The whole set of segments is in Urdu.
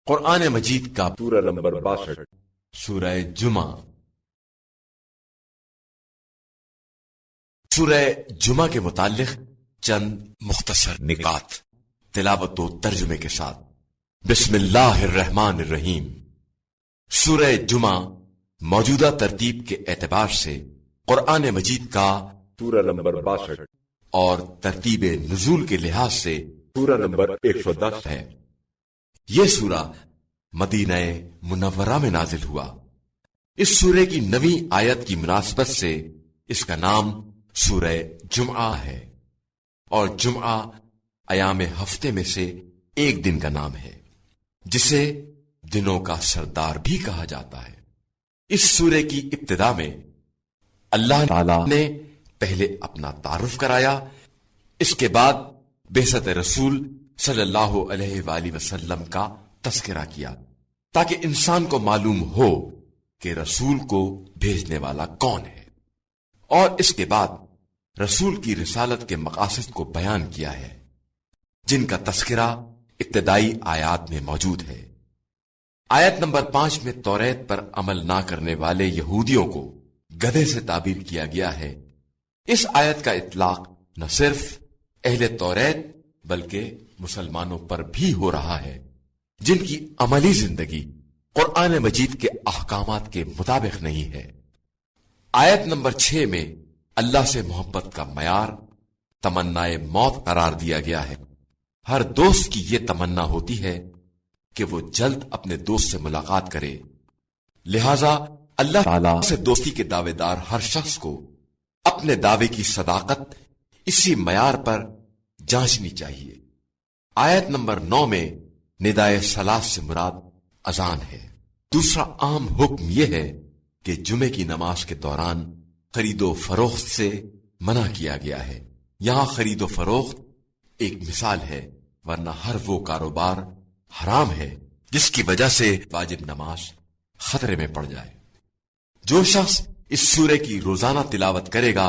قرآن مجید کا سورہ نمبر 62 سورہ جمعہ۔ سورہ جمعہ کے متعلق چند مختصر نکات تلاوت و ترجمے کے ساتھ۔ بسم اللہ الرحمن الرحیم۔ سورہ جمعہ موجودہ ترتیب کے اعتبار سے قرآن مجید کا سورہ نمبر 62 اور ترتیب نزول کے لحاظ سے سورہ نمبر 110 ہے۔ یہ سورہ مدینہ منورہ میں نازل ہوا۔ اس سورہ کی 9ویں آیت کی مناسبت سے اس کا نام سورہ جمعہ ہے، اور جمعہ ایام ہفتے میں سے ایک دن کا نام ہے جسے دنوں کا سردار بھی کہا جاتا ہے۔ اس سورہ کی ابتدا میں اللہ تعالی نے پہلے اپنا تعارف کرایا، اس کے بعد بعثت رسول صلی اللہ علیہ وآلہ وسلم کا تذکرہ کیا تاکہ انسان کو معلوم ہو کہ رسول کو بھیجنے والا کون ہے، اور اس کے بعد رسول کی رسالت کے مقاصد کو بیان کیا ہے جن کا تذکرہ ابتدائی آیات میں موجود ہے۔ آیت نمبر 5 میں توریت پر عمل نہ کرنے والے یہودیوں کو گدھے سے تعبیر کیا گیا ہے۔ اس آیت کا اطلاق نہ صرف اہل توریت بلکہ مسلمانوں پر بھی ہو رہا ہے جن کی عملی زندگی قرآن مجید کے احکامات کے مطابق نہیں ہے۔ آیت نمبر 6 میں اللہ سے محبت کا معیار تمنائے موت قرار دیا گیا ہے۔ ہر دوست کی یہ تمنا ہوتی ہے کہ وہ جلد اپنے دوست سے ملاقات کرے، لہذا اللہ تعالی سے دوستی کے دعوے دار ہر شخص کو اپنے دعوے کی صداقت اسی معیار پر جانچنی چاہیے۔ آیت نمبر 9 میں ندائے صلاۃ سے مراد اذان ہے۔ دوسرا عام حکم یہ ہے کہ جمعے کی نماز کے دوران خرید و فروخت سے منع کیا گیا ہے۔ یہاں خرید و فروخت ایک مثال ہے، ورنہ ہر وہ کاروبار حرام ہے جس کی وجہ سے واجب نماز خطرے میں پڑ جائے۔ جو شخص اس سورہ کی روزانہ تلاوت کرے گا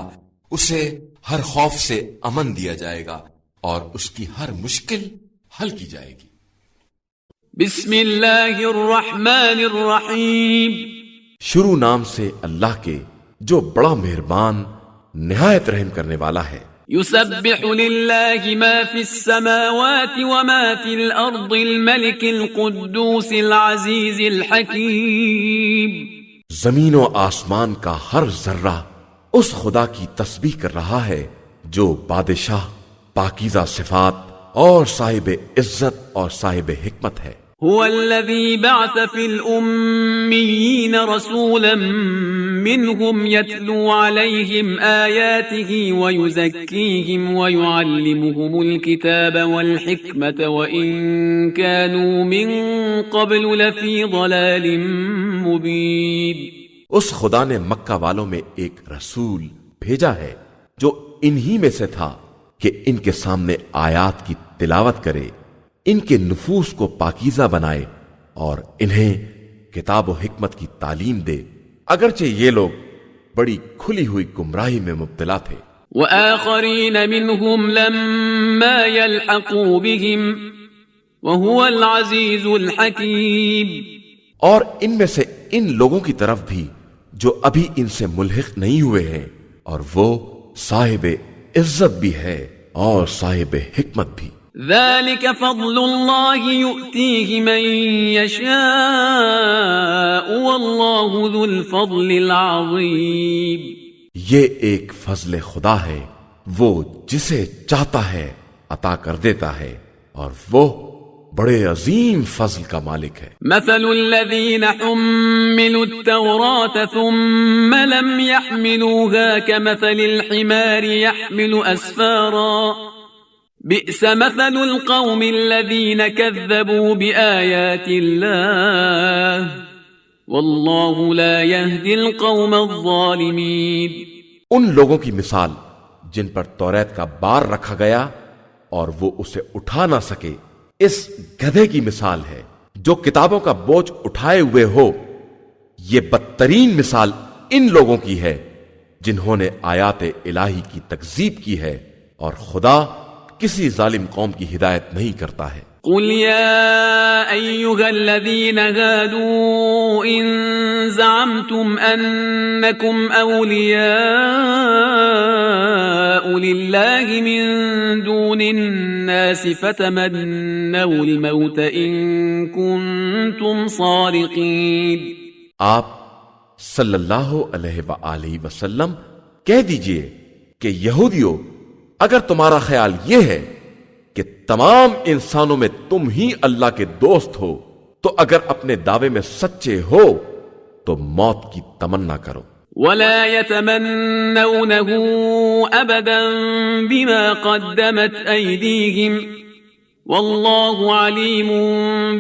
اسے ہر خوف سے امن دیا جائے گا اور اس کی ہر مشکل حل کی جائے گی۔ بسم اللہ الرحمن الرحیم۔ شروع نام سے اللہ کے جو بڑا مہربان نہایت رحم کرنے والا ہے۔ يسبح لله ما في السماوات وما في الأرض الملك القدوس العزيز الحكيم۔ زمین و آسمان کا ہر ذرہ اس خدا کی تسبیح کر رہا ہے جو بادشاہ، پاکیزہ صفات اور صاحب عزت اور صاحب حکمت ہے۔ هو الذي بعث في الأميين رسولا منهم يتلو عليهم آياته ويزكيهم ويعلمهم الكتاب والحكمة وإن كانوا من قبل لفي ضلال مبين۔ اس خدا نے مکہ والوں میں ایک رسول بھیجا ہے جو انہی میں سے تھا کہ ان کے سامنے آیات کی تلاوت کرے، ان کے نفوس کو پاکیزہ بنائے اور انہیں کتاب و حکمت کی تعلیم دے، اگرچہ یہ لوگ بڑی کھلی ہوئی گمراہی میں مبتلا تھے۔ وآخرین منهم لما يلحقوا بهم وهو العزیز الحکیم۔ اور ان میں سے ان لوگوں کی طرف بھی جو ابھی ان سے ملحق نہیں ہوئے ہیں، اور وہ صاحب عزت بھی ہے اور صاحب حکمت بھی۔ ذلك فضل الله يؤتيه من يشاء والله ذو الفضل العظيم۔ یہ ایک فضل خدا ہے، وہ جسے چاہتا ہے عطا کر دیتا ہے، اور وہ بڑے عظیم فضل کا مالک ہے۔ مثل الذين حملوا التوراة ثم لم يحملوها كمثل الحمار يحمل أسفارا بئس مثل القوم الذين كذبوا بآيات الله والله لا يهدي القوم الظالمين۔ ان لوگوں کی مثال جن پر توریت کا بار رکھا گیا اور وہ اسے اٹھا نہ سکے، اس گدھے کی مثال ہے جو کتابوں کا بوجھ اٹھائے ہوئے ہو۔ یہ بدترین مثال ان لوگوں کی ہے جنہوں نے آیات الہی کی تکذیب کی ہے، اور خدا کسی ظالم قوم کی ہدایت نہیں کرتا ہے۔ قل يا أيها الذين هادوا إن زعمتم أنكم أولياء لله من دون الناس فتمنوا الموت إن كنتم صادقين. آپ صلی اللہ علیہ وآلہ وسلم کہہ دیجئے کہ یہودیوں، اگر تمہارا خیال یہ ہے کہ تمام انسانوں میں تم ہی اللہ کے دوست ہو، تو اگر اپنے دعوے میں سچے ہو تو موت کی تمنا کرو. ولا يتمنونه أبدا بما قدمت أيديهم والله عليم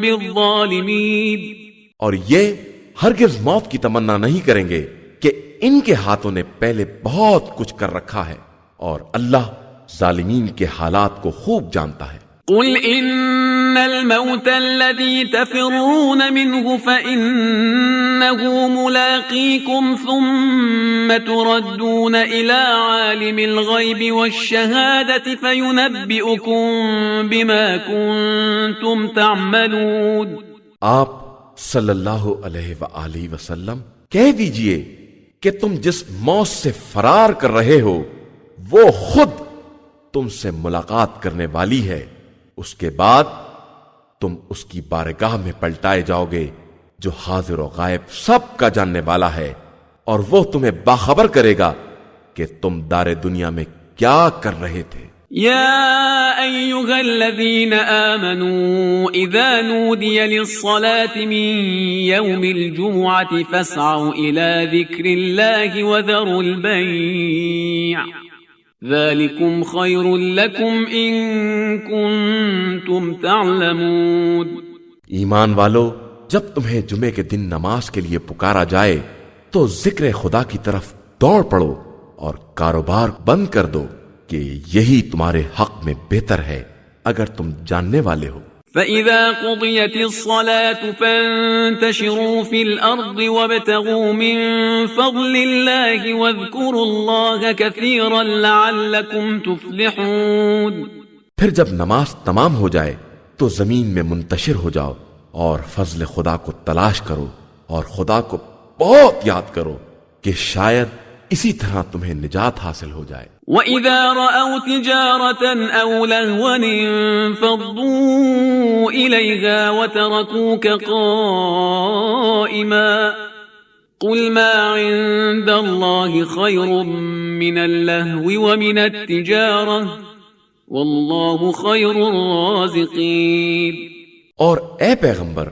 بالظالمين. اور یہ ہرگز موت کی تمنا نہیں کریں گے کہ ان کے ہاتھوں نے پہلے بہت کچھ کر رکھا ہے، اور اللہ ظالمین کے حالات کو خوب جانتا ہے. قل إن الموت الذي تفرون منه فإنه ملاقيكم ثم تردون إلى عالم الغيب والشهادة فينبئكم بما كنتم تعملون. آپ صلی اللہ علیہ وآلہ وسلم کہہ دیجئے کہ تم جس موت سے فرار کر رہے ہو وہ خود تم سے ملاقات کرنے والی ہے، اس کے بعد تم اس کی بارگاہ میں پلٹائے جاؤ گے جو حاضر و غائب سب کا جاننے والا ہے، اور وہ تمہیں باخبر کرے گا کہ تم دار دنیا میں کیا کر رہے تھے. يا أيها الذين آمنوا إذا نودي للصلاة من يوم الجمعة فاسعوا إلى ذكر الله وذروا البيع ذلكم خير لكم إن كنتم تعلمون. ایمان والو، جب تمہیں جمعے کے دن نماز کے لیے پکارا جائے تو ذکر خدا کی طرف دوڑ پڑو اور کاروبار بند کر دو کہ یہی تمہارے حق میں بہتر ہے اگر تم جاننے والے ہو. فَإِذَا قُضِيَتِ الصَّلَاةُ فَانتَشِرُوا فِي الْأَرْضِ وَابْتَغُوا مِن فَضْلِ اللَّهِ وَاذْكُرُوا اللَّهَ كَثِيرًا لَعَلَّكُمْ تُفْلِحُونَ. پھر جب نماز تمام ہو جائے تو زمین میں منتشر ہو جاؤ اور فضل خدا کو تلاش کرو اور خدا کو بہت یاد کرو کہ شاید اسی طرح تمہیں نجات حاصل ہو جائے. وَإِذَا رَأَوْا تِجَارَةً أَوْ لَهْوًا انفَضُّوا إِلَيْهَا وَتَرَكُوكَ قَائِمًا قُلْ مَا عِندَ اللَّهِ خَيْرٌ مِّنَ اللَّهْوِ وَمِنَ التِّجَارَةِ وَاللَّهُ خَيْرُ الرَّازِقِينَ. اور اے پیغمبر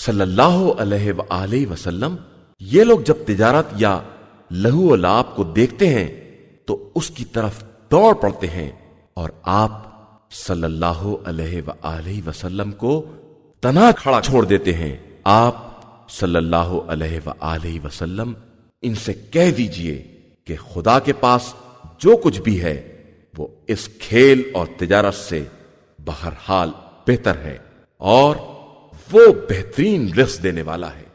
صلی اللہ علیہ وآلہ وسلم، یہ لوگ جب تجارت یا لہو و لعب کو دیکھتے ہیں تو اس کی طرف دوڑ پڑتے ہیں، اور آپ صلی اللہ علیہ وآلہ وسلم کو تنہا کھڑا چھوڑ دیتے ہیں. آپ صلی اللہ علیہ وآلہ وسلم ان سے کہہ دیجئے کہ خدا کے پاس جو کچھ بھی ہے وہ اس کھیل اور تجارت سے بہرحال بہتر ہے، اور وہ بہترین رزق دینے والا ہے.